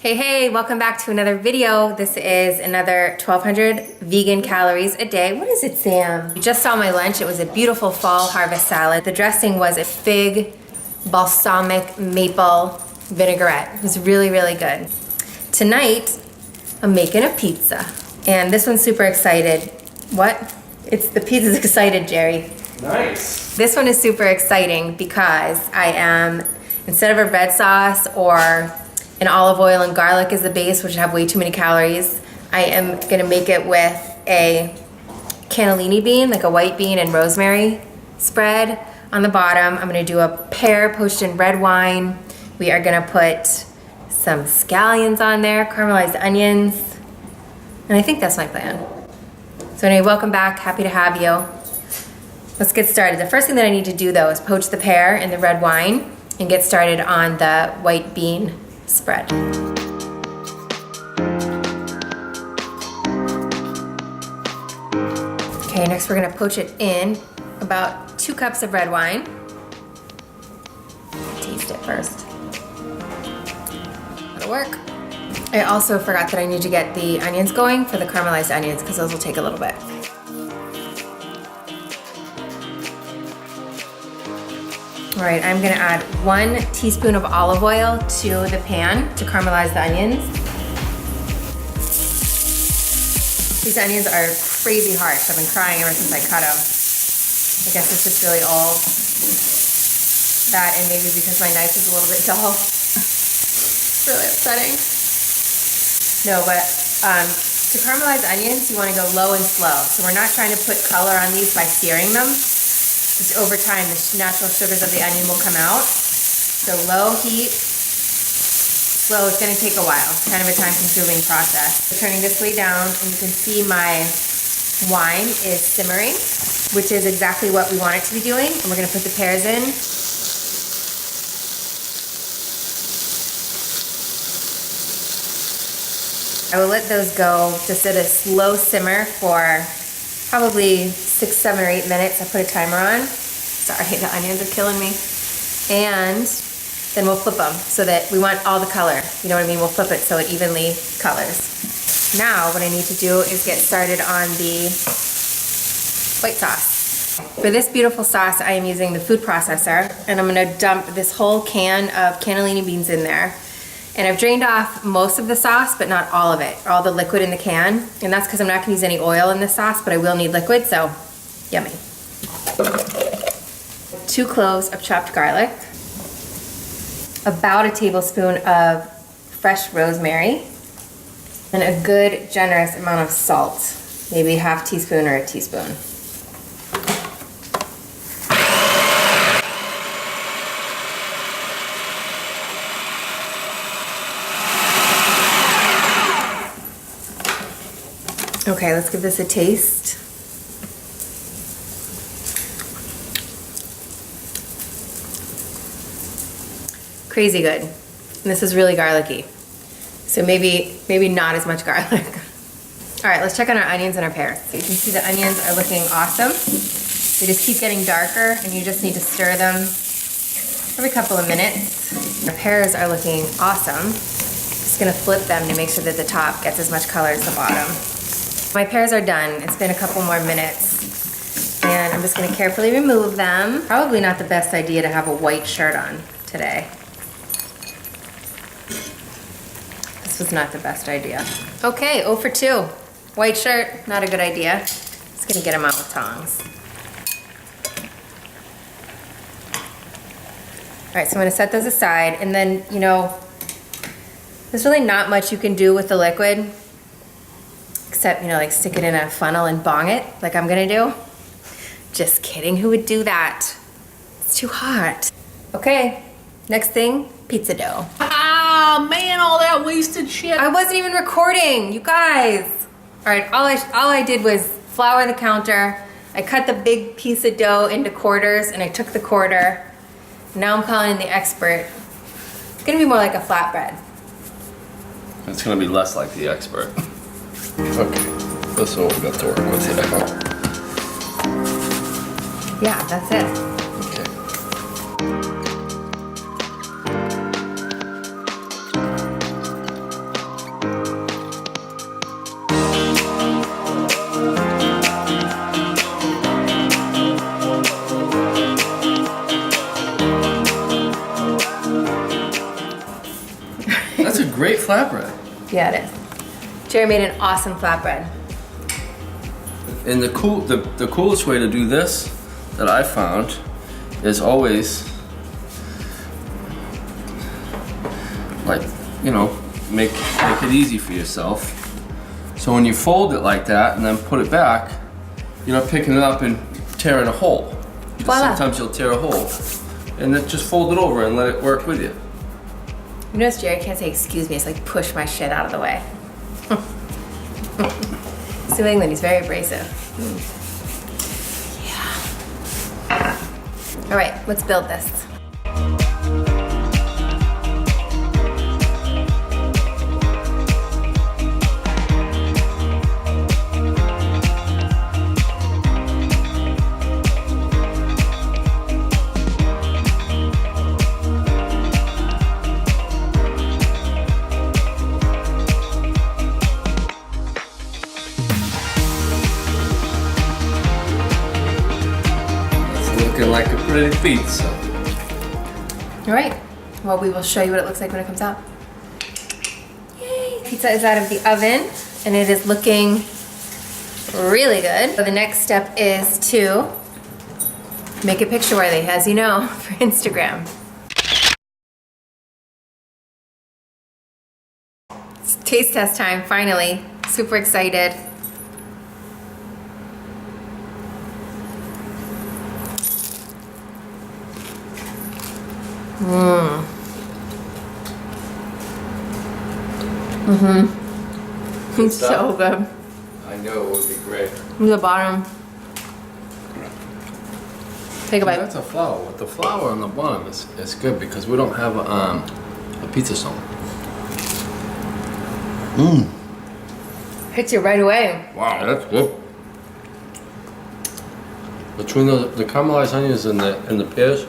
Hey, welcome back to another video. This is another 1,200 vegan calories a day. What is it, Sam? You just saw my lunch. It was a beautiful fall harvest salad. The dressing was a fig balsamic maple vinaigrette. It was really, really good. Tonight, I'm making a pizza. And this one's super excited. What? It's the pizza's excited, Jerry. Nice. This one is super exciting because I am, instead of a red sauce or an olive oil and garlic as the base, which have way too many calories, I am gonna make it with a cannellini bean, like a white bean and rosemary spread on the bottom. I'm gonna do a pear poached in red wine. We are gonna put some scallions on there, caramelized onions, and I think that's my plan. So anyway, welcome back, happy to have you. Let's get started. The first thing that I need to do though is poach the pear in the red wine and get started on the white bean spread. Okay, next we're gonna poach it in about 2 cups of red wine. Taste it first. That'll work. I also forgot that I need to get the onions going for the caramelized onions because those will take a little bit. All right, I'm gonna add 1 teaspoon of olive oil to the pan to caramelize the onions. These onions are crazy harsh. I've been crying ever since I cut them. I guess it's just really old. That and maybe because my knife is a little bit dull. It's really upsetting. No, but to caramelize onions, you wanna go low and slow. So we're not trying to put color on these by searing them. Just over time, the natural sugars of the onion will come out. So low heat, slow, it's gonna take a while. It's kind of a time-consuming process. So turning this way down, and you can see my wine is simmering, which is exactly what we want it to be doing. And we're gonna put the pears in. I will let those go just at a slow simmer for probably 6, 7, or 8 minutes. I put a timer on. Sorry, the onions are killing me. And then we'll flip them so that we want all the color. You know what I mean? We'll flip it so it evenly colors. Now what I need to do is get started on the white sauce. For this beautiful sauce, I am using the food processor, and I'm gonna dump this whole can of cannellini beans in there. And I've drained off most of the sauce, but not all of it, all the liquid in the can. And that's because I'm not gonna use any oil in this sauce, but I will need liquid, so yummy. 2 cloves of chopped garlic, about a tablespoon of fresh rosemary, and a good generous amount of salt, maybe ½ teaspoon or a teaspoon. Okay, let's give this a taste. crazy good. And this is really garlicky. So maybe not as much garlic. All right, let's check on our onions and our pears. So you can see the onions are looking awesome. They just keep getting darker and you just need to stir them every couple of minutes. Our pears are looking awesome. Just gonna flip them to make sure that the top gets as much color as the bottom. My pears are done. It's been a couple more minutes. And I'm just gonna carefully remove them. Probably not the best idea to have a white shirt on today. This was not the best idea. Okay, 0 for 2. White shirt, not a good idea. Just gonna get them out with tongs. All right, so I'm gonna set those aside, and then, you know, there's really not much you can do with the liquid, except, you know, like stick it in a funnel and bong it, like I'm gonna do. Just kidding, who would do that? It's too hot. Okay, next thing, pizza dough. Ah, man, all that wasted shit. I wasn't even recording, you guys. All right, all I did was flour the counter. I cut the big piece of dough into quarters, and I took the quarter. Now I'm calling in the expert. It's gonna be more like a flatbread. It's gonna be less like the expert. Okay, that's what we got to work with here. Yeah, that's it. Okay. That's a great flatbread. Yeah, it is. Jerry made an awesome flatbread. And the coolest way to do this that I found is always like, you know, make it easy for yourself. So when you fold it like that and then put it back, you're not picking it up and tearing a hole. Voila. Sometimes you'll tear a hole. And then just fold it over and let it work with you. You notice Jerry can't say excuse me, it's like push my shit out of the way. New England, he's very abrasive. Yeah. All right, let's build this. Looking like a pretty pizza. All right, well, we will show you what it looks like when it comes out. Yay! Pizza is out of the oven and it is looking really good. So the next step is to make a picture worthy, as you know, for Instagram. It's taste test time, finally. Super excited. It's so good. I know it would be great. The bottom. Take a bite. That's a flour. With the flour on the bottom, it's good because we don't have a pizza stone. Hits you right away. Wow, that's good. Between the caramelized onions and the pears,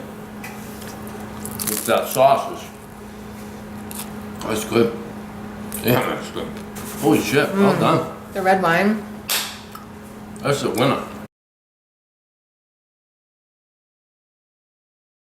with that sausage, that's good. Yeah, that's good. Holy shit, well done. The red wine. That's a winner.